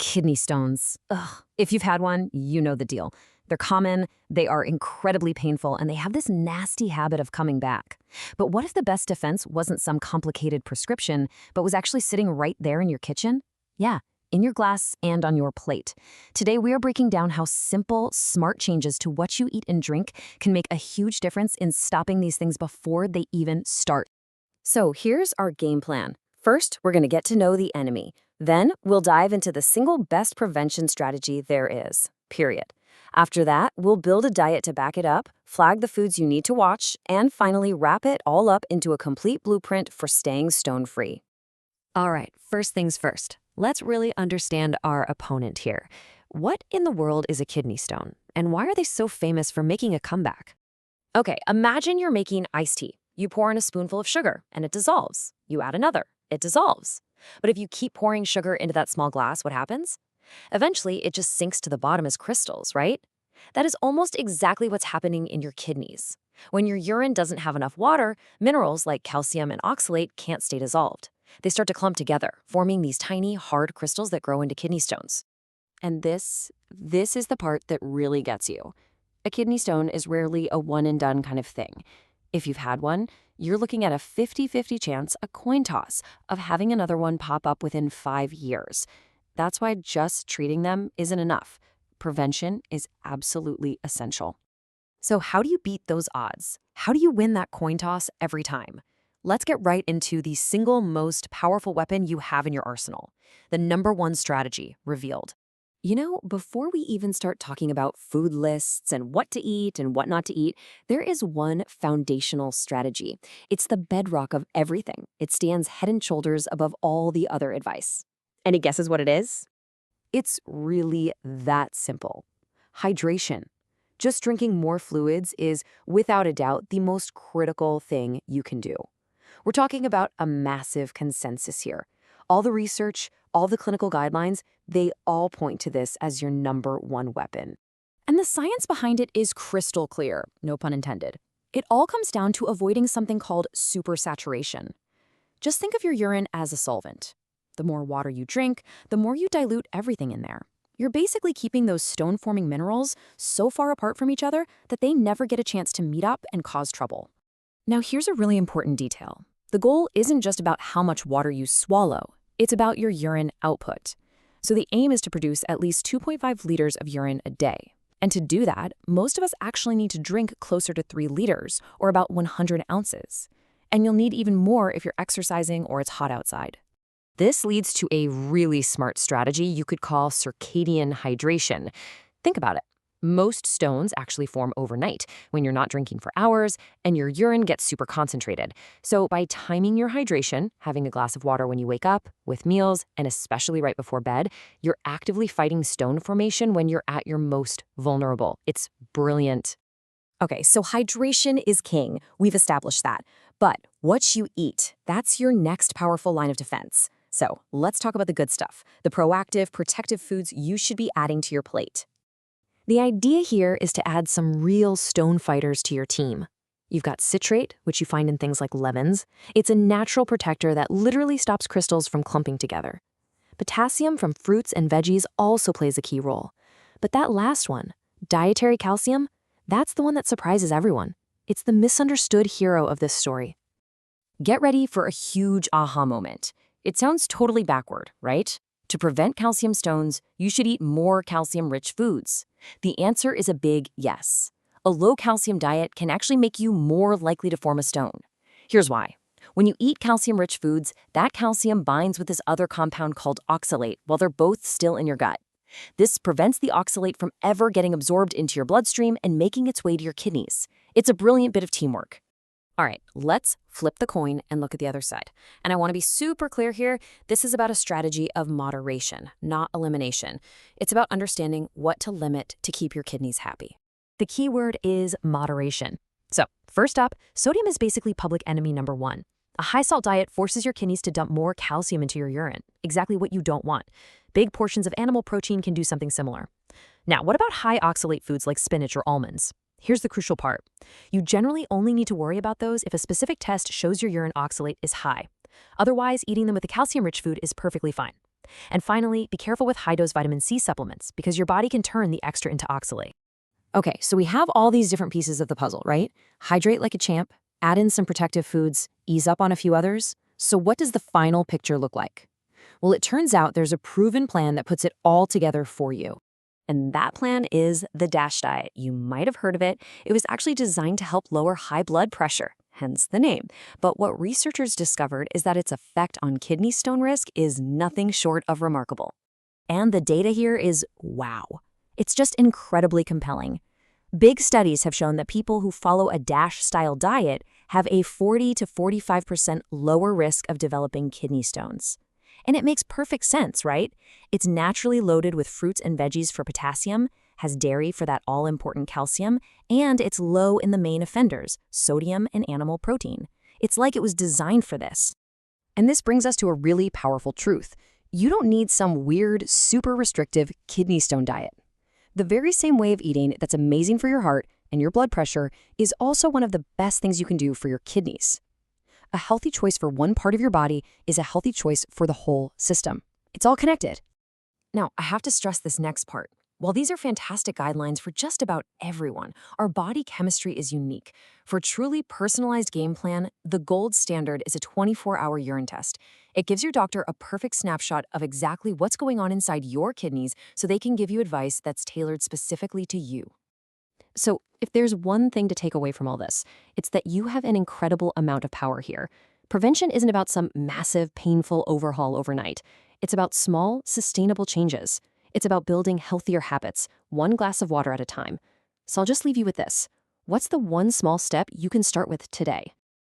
Kidney stones. Ugh. If you've had one, you know the deal. They're common, they are incredibly painful, and they have this nasty habit of coming back. But what if the best defense wasn't some complicated prescription, but was actually sitting right there in your kitchen? Yeah, in your glass and on your plate. Today, we are breaking down how simple, smart changes to what you eat and drink can make a huge difference in stopping these things before they even start. So here's our game plan. First, we're going to get to know the enemy. Then, we'll dive into the single best prevention strategy there is, period. After that, we'll build a diet to back it up, flag the foods you need to watch, and finally wrap it all up into a complete blueprint for staying stone-free. All right, first things first. Let's really understand our opponent here. What in the world is a kidney stone, and why are they so famous for making a comeback? Okay, imagine you're making iced tea. You pour in a spoonful of sugar, and it dissolves. You add another. It dissolves. But if you keep pouring sugar into that small glass, what happens? Eventually, it just sinks to the bottom as crystals, right? That is almost exactly what's happening in your kidneys. When your urine doesn't have enough water, minerals like calcium and oxalate can't stay dissolved. They start to clump together, forming these tiny, hard crystals that grow into kidney stones. And this is the part that really gets you. A kidney stone is rarely a one-and-done kind of thing. If you've had one, you're looking at a 50-50 chance, a coin toss, of having another one pop up within 5 years. That's why just treating them isn't enough. Prevention is absolutely essential. So how do you beat those odds? How do you win that coin toss every time? Let's get right into the single most powerful weapon you have in your arsenal. The #1 strategy revealed. Before we even start talking about food lists and what to eat and what not to eat, there is one foundational strategy. It's the bedrock of everything. It stands head and shoulders above all the other advice. Any guesses what it is? It's really that simple. Hydration. Just drinking more fluids is, without a doubt, the most critical thing you can do. We're talking about a massive consensus here. All the research, all the clinical guidelines, they all point to this as your #1 weapon. And the science behind it is crystal clear, no pun intended. It all comes down to avoiding something called supersaturation. Just think of your urine as a solvent. The more water you drink, the more you dilute everything in there. You're basically keeping those stone-forming minerals so far apart from each other that they never get a chance to meet up and cause trouble. Now, here's a really important detail. The goal isn't just about how much water you swallow. It's about your urine output. So the aim is to produce at least 2.5 liters of urine a day. And to do that, most of us actually need to drink closer to 3 liters, or about 100 ounces. And you'll need even more if you're exercising or it's hot outside. This leads to a really smart strategy you could call circadian hydration. Think about it. Most stones actually form overnight when you're not drinking for hours and your urine gets super concentrated. So by timing your hydration, having a glass of water when you wake up, with meals, and especially right before bed, you're actively fighting stone formation when you're at your most vulnerable. It's brilliant. Okay, so hydration is king. We've established that. But what you eat, that's your next powerful line of defense. So let's talk about the good stuff, the proactive, protective foods you should be adding to your plate. The idea here is to add some real stone fighters to your team. You've got citrate, which you find in things like lemons. It's a natural protector that literally stops crystals from clumping together. Potassium from fruits and veggies also plays a key role. But that last one, dietary calcium, that's the one that surprises everyone. It's the misunderstood hero of this story. Get ready for a huge aha moment. It sounds totally backward, right? To prevent calcium stones, you should eat more calcium-rich foods. The answer is a big yes. A low-calcium diet can actually make you more likely to form a stone. Here's why. When you eat calcium-rich foods, that calcium binds with this other compound called oxalate while they're both still in your gut. This prevents the oxalate from ever getting absorbed into your bloodstream and making its way to your kidneys. It's a brilliant bit of teamwork. All right, let's flip the coin and look at the other side. And I want to be super clear here. This is about a strategy of moderation, not elimination. It's about understanding what to limit to keep your kidneys happy. The key word is moderation. So, first up, sodium is basically public enemy #1. A high-salt diet forces your kidneys to dump more calcium into your urine, exactly what you don't want. Big portions of animal protein can do something similar. Now, what about high oxalate foods like spinach or almonds? Here's the crucial part. You generally only need to worry about those if a specific test shows your urine oxalate is high. Otherwise, eating them with a calcium-rich food is perfectly fine. And finally, be careful with high-dose vitamin C supplements because your body can turn the extra into oxalate. Okay, so we have all these different pieces of the puzzle, right? Hydrate like a champ, add in some protective foods, ease up on a few others. So what does the final picture look like? Well, it turns out there's a proven plan that puts it all together for you. And that plan is the DASH diet. You might have heard of it. It was actually designed to help lower high blood pressure, hence the name. But what researchers discovered is that its effect on kidney stone risk is nothing short of remarkable. And the data here is wow. It's just incredibly compelling. Big studies have shown that people who follow a DASH-style diet have a 40 to 45% lower risk of developing kidney stones. And it makes perfect sense, right? It's naturally loaded with fruits and veggies for potassium, has dairy for that all-important calcium, and it's low in the main offenders, sodium and animal protein. It's like it was designed for this. And this brings us to a really powerful truth. You don't need some weird, super restrictive kidney stone diet. The very same way of eating that's amazing for your heart and your blood pressure is also one of the best things you can do for your kidneys. A healthy choice for one part of your body is a healthy choice for the whole system. It's all connected. Now, I have to stress this next part. While these are fantastic guidelines for just about everyone, our body chemistry is unique. For a truly personalized game plan, the gold standard is a 24-hour urine test. It gives your doctor a perfect snapshot of exactly what's going on inside your kidneys so they can give you advice that's tailored specifically to you. So, if there's one thing to take away from all this, it's that you have an incredible amount of power here. Prevention isn't about some massive, painful overhaul overnight. It's about small, sustainable changes. It's about building healthier habits, one glass of water at a time. So I'll just leave you with this. What's the one small step you can start with today?